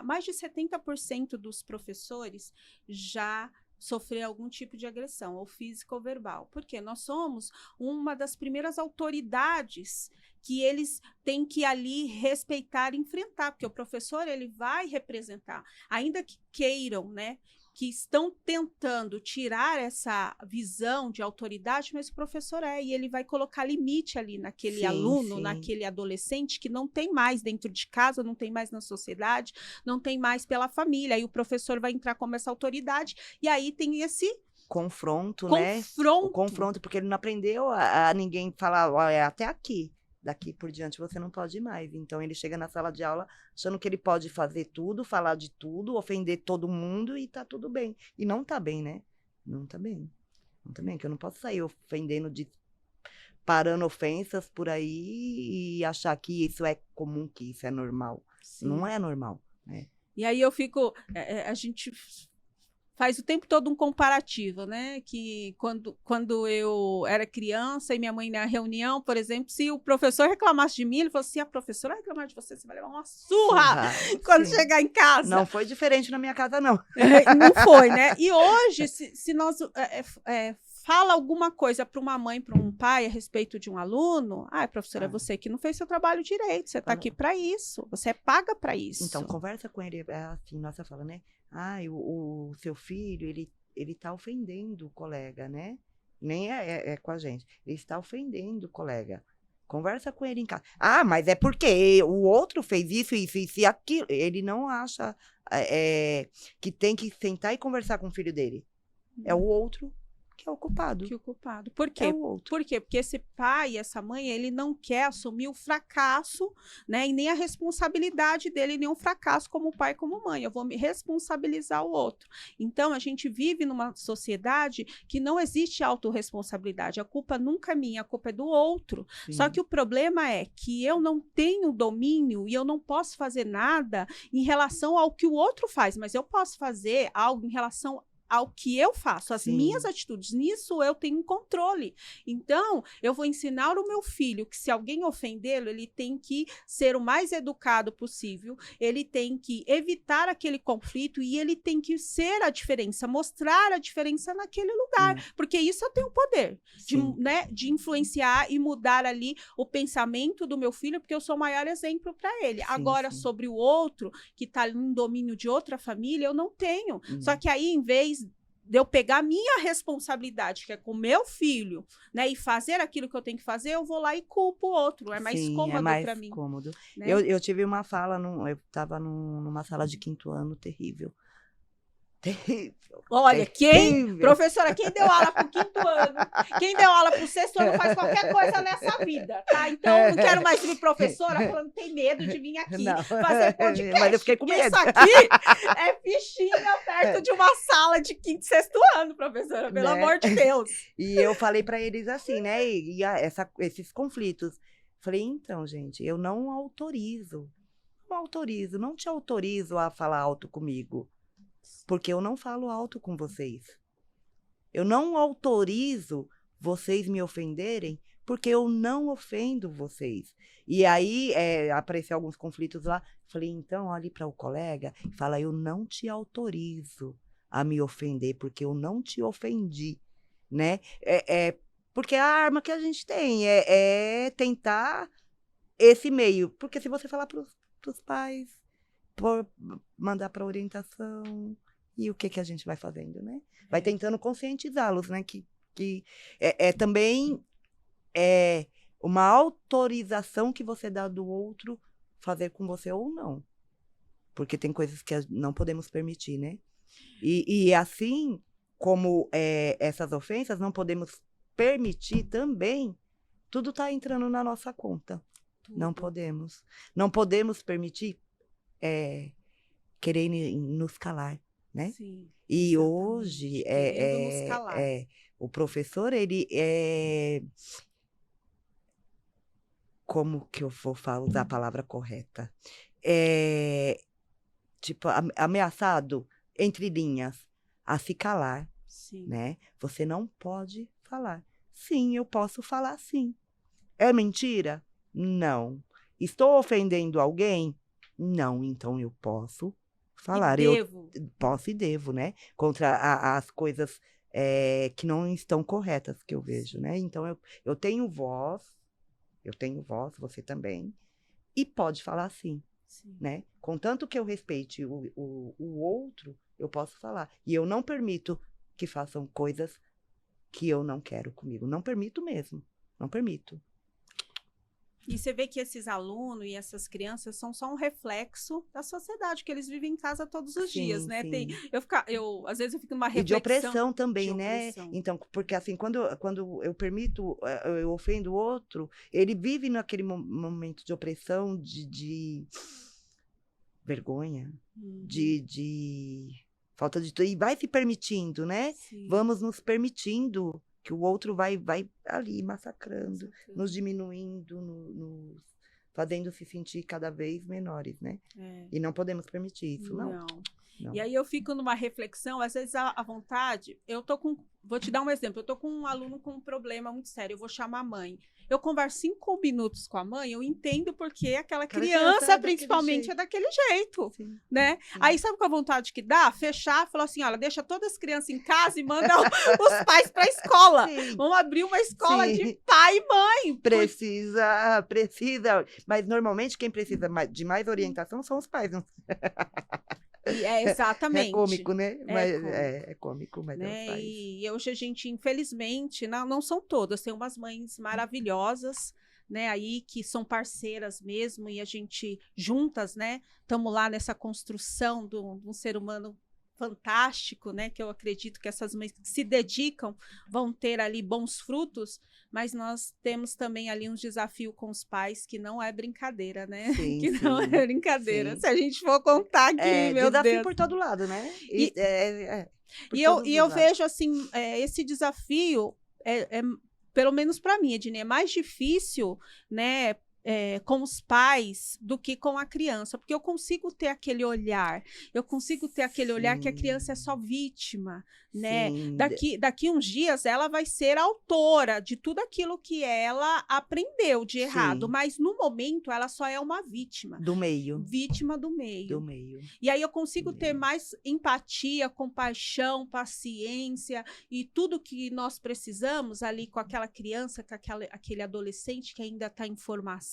mais de 70% dos professores já sofrer algum tipo de agressão, ou física ou verbal. Porque nós somos uma das primeiras autoridades que eles têm que ali respeitar e enfrentar, porque o professor ele vai representar, ainda que queiram, né? Que estão tentando tirar essa visão de autoridade, mas o professor e ele vai colocar limite ali naquele aluno, naquele adolescente que não tem mais dentro de casa, não tem mais na sociedade, não tem mais pela família, aí o professor vai entrar como essa autoridade, e aí tem esse confronto, né? O confronto, porque ele não aprendeu a ninguém falar, olha, até aqui. Daqui por diante você não pode ir mais. Então ele chega na sala de aula achando que ele pode fazer tudo, falar de tudo, ofender todo mundo e tá tudo bem. E não tá bem, né? Não tá bem. Não tá bem, que eu não posso sair ofendendo, parando ofensas por aí e achar que isso é comum, que isso é normal. Sim. Não é normal, né? E aí eu fico, a gente faz o tempo todo um comparativo, né? Que quando eu era criança e minha mãe na reunião, por exemplo, se o professor reclamasse de mim, ele falou assim, a professora reclamar de você, você vai levar uma surra quando chegar em casa. Não foi diferente na minha casa, não. Não foi, né? E hoje, se nós fala alguma coisa para uma mãe, para um pai a respeito de um aluno, professora, é você que não fez seu trabalho direito, você está aqui para isso, você é paga para isso. Então, conversa com ele, assim, nossa fala, né? O seu filho, ele tá ofendendo o colega, né? Nem é com a gente. Ele está ofendendo o colega. Conversa com ele em casa. Mas é porque o outro fez isso e aquilo. Ele não acha que tem que sentar e conversar com o filho dele. É o outro que é o culpado. Por quê? É o outro. Por quê? Porque esse pai, essa mãe, ele não quer assumir o fracasso, né? E nem a responsabilidade dele, nem o fracasso como pai, como mãe. Eu vou me responsabilizar o outro. Então, a gente vive numa sociedade que não existe autorresponsabilidade. A culpa nunca é minha, a culpa é do outro. Sim. Só que o problema é que eu não tenho domínio e eu não posso fazer nada em relação ao que o outro faz, mas eu posso fazer algo em relação ao que eu faço, as minhas atitudes. Nisso eu tenho um controle. Então, eu vou ensinar o meu filho que se alguém ofendê-lo, ele tem que ser o mais educado possível, ele tem que evitar aquele conflito e ele tem que ser a diferença, mostrar a diferença naquele lugar, porque isso eu tenho o poder de influenciar e mudar ali o pensamento do meu filho, porque eu sou o maior exemplo para ele. Agora, sobre o outro, que está em domínio de outra família, eu não tenho. Só que aí, em vez de eu pegar a minha responsabilidade, que é com o meu filho, né, e fazer aquilo que eu tenho que fazer, eu vou lá e culpo o outro. É mais cômodo para mim. Cômodo. Né? Eu tive uma fala, eu estava numa sala de 5º ano terrível. Terrível. Olha, professora, quem deu aula pro 5º ano, quem deu aula pro 6º ano faz qualquer coisa nessa vida, tá? Então, eu não quero mais vir professora falando que tem medo de vir aqui fazer podcast. Mas eu fiquei com medo. Isso aqui é fichinha perto de uma sala de 5º e 6º ano, professora, pelo amor de Deus. E eu falei para eles assim, né? Esses conflitos. Falei, então, gente, eu não autorizo. Não te autorizo a falar alto comigo. Porque eu não falo alto com vocês. Eu não autorizo vocês me ofenderem, porque eu não ofendo vocês. E aí, apareceram alguns conflitos lá. Falei, então, olhe para o colega e fala, eu não te autorizo a me ofender, porque eu não te ofendi, né? Porque a arma que a gente tem é tentar esse meio. Porque se você falar pros pais, mandar para orientação, e o que a gente vai fazendo, né? Vai tentando conscientizá-los, né? Que também uma autorização que você dá do outro fazer com você ou não. Porque tem coisas que não podemos permitir, né? E assim como essas ofensas, não podemos permitir também, tudo está entrando na nossa conta. Tudo. Não podemos. Não podemos permitir querer nos calar, né? Sim, e exatamente. Hoje nos calar. O professor, ele como que eu vou usar a palavra correta? Tipo, ameaçado, entre linhas, a se calar, sim, né? Você não pode falar. Sim, eu posso falar sim. É mentira? Não. Estou ofendendo alguém? Não, então eu posso falar. devo. Eu posso e devo, né? Contra as coisas que não estão corretas que eu vejo, né? Então eu tenho voz, você também, e pode falar sim. Sim. Né? Contanto que eu respeite o outro, eu posso falar. E eu não permito que façam coisas que eu não quero comigo. Não permito mesmo. Não permito. E você vê que esses alunos e essas crianças são só um reflexo da sociedade, que eles vivem em casa todos os dias, né? Sim. Às vezes eu fico numa reflexão. E de opressão também, né? Então, porque assim, quando eu permito, eu ofendo o outro, ele vive naquele momento de opressão, de vergonha, de falta de... E vai se permitindo, né? Sim. Vamos nos permitindo que o outro vai ali massacrando, nos diminuindo, nos fazendo se sentir cada vez menores, né? E não podemos permitir isso, não. E aí eu fico numa reflexão, às vezes a vontade, vou te dar um exemplo, eu tô com um aluno com um problema muito sério, eu vou chamar a mãe. Eu converso 5 minutos com a mãe, eu entendo porque aquela criança principalmente, é daquele jeito, sim, né? Sim. Aí sabe qual a vontade que dá? Fechar, falar assim, olha, deixa todas as crianças em casa e manda os pais para a escola. Sim. Vamos abrir uma escola, sim, de pai e mãe. Precisa. Mas normalmente quem precisa de mais orientação são os pais, não? Exatamente. É cômico, né? É cômico, mas né? Faz. E hoje a gente, infelizmente, não são todas, tem umas mães maravilhosas, né, aí que são parceiras mesmo, e a gente juntas, né, estamos lá nessa construção de um ser humano fantástico, né, que eu acredito que essas mães que se dedicam vão ter ali bons frutos, mas nós temos também ali um desafio com os pais que não é brincadeira, né? Sim, que sim, não é brincadeira. Sim. Se a gente for contar aqui, meu desafio Deus. por todo lado, né? E eu vejo assim, esse desafio pelo menos para mim, Ednei, é mais difícil, né? Com os pais do que com a criança, porque eu consigo ter aquele olhar, que a criança é só vítima, né? Daqui uns dias ela vai ser autora de tudo aquilo que ela aprendeu de errado, sim, mas no momento ela só é uma vítima. Do meio. Vítima do meio. Do meio. E aí eu consigo ter mais empatia, compaixão, paciência e tudo que nós precisamos ali com aquela criança, com aquele adolescente que ainda está em formação,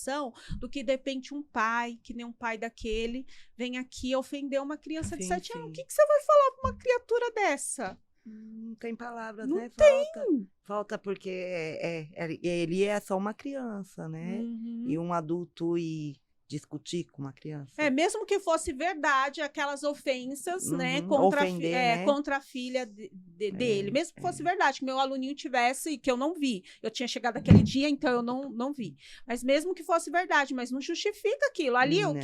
do que de repente um pai, que nem um pai daquele, vem aqui ofender uma criança de 7 anos. O que você vai falar para uma criatura dessa? Não tem palavras, não né? Tem. Falta porque ele é só uma criança, né? E um adulto discutir com uma criança. Mesmo que fosse verdade aquelas ofensas, né, contra a filha dele, mesmo que fosse verdade, que meu aluninho tivesse e que eu não vi. Eu tinha chegado aquele dia, então eu não vi. Mas mesmo que fosse verdade, mas não justifica aquilo. Ali, o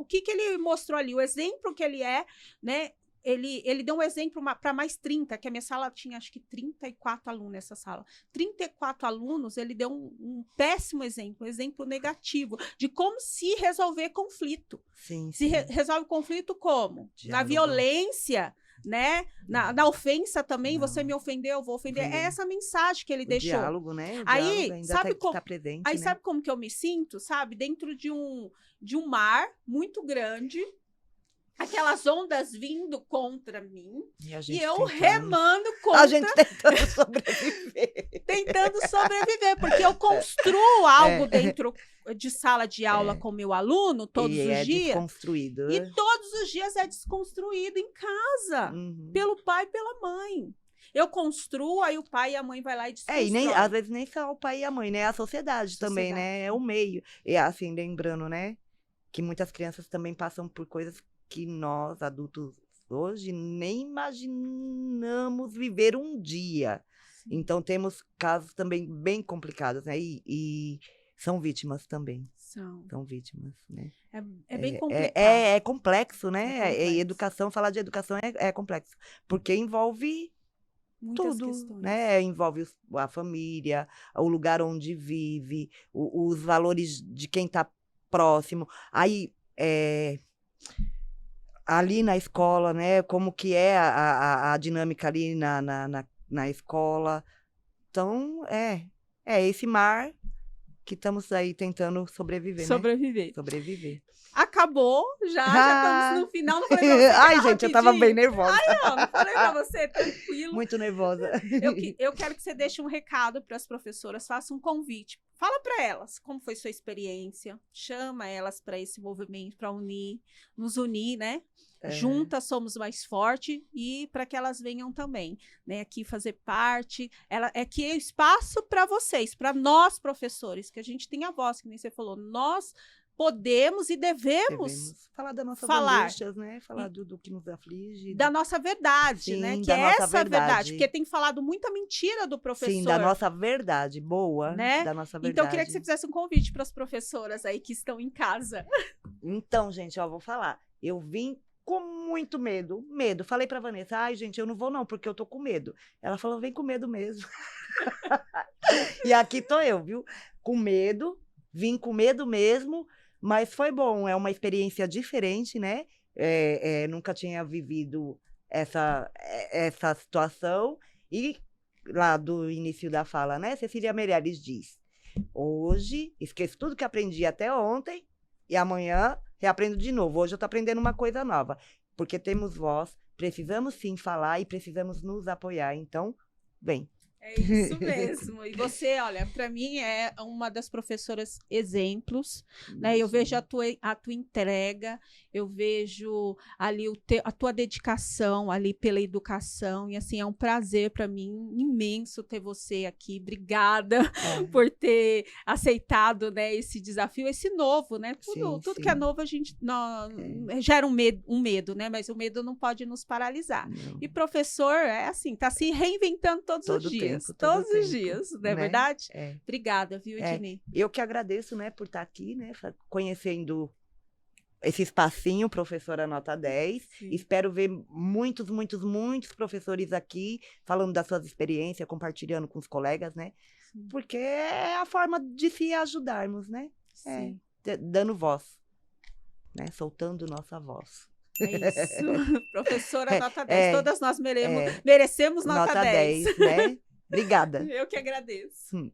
que ele mostrou ali? O exemplo que ele é, né? Ele deu um exemplo para mais 30, que a minha sala tinha acho que 34 alunos nessa sala. 34 alunos, ele deu um péssimo exemplo, um exemplo negativo, de como se resolver conflito. Sim, se resolve conflito como? Diálogo. Na violência, né? Na ofensa também, você me ofendeu, eu vou ofender. É essa mensagem que ele deixou. Diálogo, né? Aí, sabe como, tá presente, aí né? sabe como que eu me sinto? Sabe? Dentro de um mar muito grande, aquelas ondas vindo contra mim e eu remando contra. A gente tentando sobreviver. tentando sobreviver, porque eu construo algo dentro de sala de aula com meu aluno todos E os dias. desconstruído. E todos os dias é desconstruído em casa, pelo pai e pela mãe. Eu construo, aí o pai e a mãe vai lá e desconstrói. E nem, às vezes nem só o pai e a mãe, né? A sociedade também, né? É o meio. E assim, lembrando, né? Que muitas crianças também passam por coisas que nós, adultos, hoje, nem imaginamos viver um dia. Sim. Então, temos casos também bem complicados, né? E são vítimas também. São vítimas, né? É bem complicado. É complexo, né? complexo. Educação, falar de educação é complexo. Porque envolve Muitas tudo, questões. né? Envolve a família, o lugar onde vive, os valores de quem está próximo. Aí, ali na escola, né? Como que é a dinâmica ali na escola. Então, esse mar que estamos aí tentando sobreviver, né? Sobreviver. Acabou, já estamos no final. Não falei pra você. Ai, gente, eu tava bem nervosa. Não falei pra você, tranquilo. Muito nervosa. Eu quero que você deixe um recado para as professoras, faça um convite. Fala para elas como foi sua experiência, chama elas para esse movimento, para nos unir, né? Juntas somos mais fortes e para que elas venham também, né? Aqui fazer parte. Que é espaço para vocês, para nós professores, que a gente tem a voz, que nem você falou, nós podemos e devemos falar das nossas angústias, né? Falar do que nos aflige. Da nossa verdade, Sim, né? Que da é nossa essa verdade. Porque tem falado muita mentira do professor. Sim, da nossa verdade, boa, né? Da nossa verdade. Então, eu queria que você fizesse um convite para as professoras aí que estão em casa. Então, gente, vou falar. Eu vim com muito medo. Falei pra Vanessa, ai, gente, eu não vou não, porque eu tô com medo. Ela falou, vem com medo mesmo. E aqui tô eu, viu? Com medo, vim com medo mesmo. Mas foi bom, é uma experiência diferente, né? Nunca tinha vivido essa situação. E lá do início da fala, né? Cecília Meirelles diz, hoje esqueço tudo que aprendi até ontem e amanhã reaprendo de novo. Hoje eu tô aprendendo uma coisa nova. Porque temos voz, precisamos sim falar e precisamos nos apoiar. Então, vem. É isso mesmo. E você, olha, para mim é uma das professoras exemplos, né? Eu vejo a tua entrega, eu vejo ali a tua dedicação ali pela educação, e assim, é um prazer para mim imenso ter você aqui. Obrigada por ter aceitado, né, esse desafio, esse novo, né? Tudo que é novo a gente gera um medo, né? Mas o medo não pode nos paralisar. Não. E professor é assim, tá se reinventando todos os dias. Todos os dias, não é verdade? Obrigada, viu, Ednei? Eu que agradeço, né, por estar aqui, né, conhecendo esse espacinho, professora Nota 10. Sim. Espero ver muitos professores aqui falando das suas experiências, compartilhando com os colegas, né? Sim. Porque é a forma de se ajudarmos, né? Sim. Dando voz, né? Soltando nossa voz. É isso. Professora Nota 10. Todas nós merecemos nota 10. Nota 10, né? Obrigada. Eu que agradeço.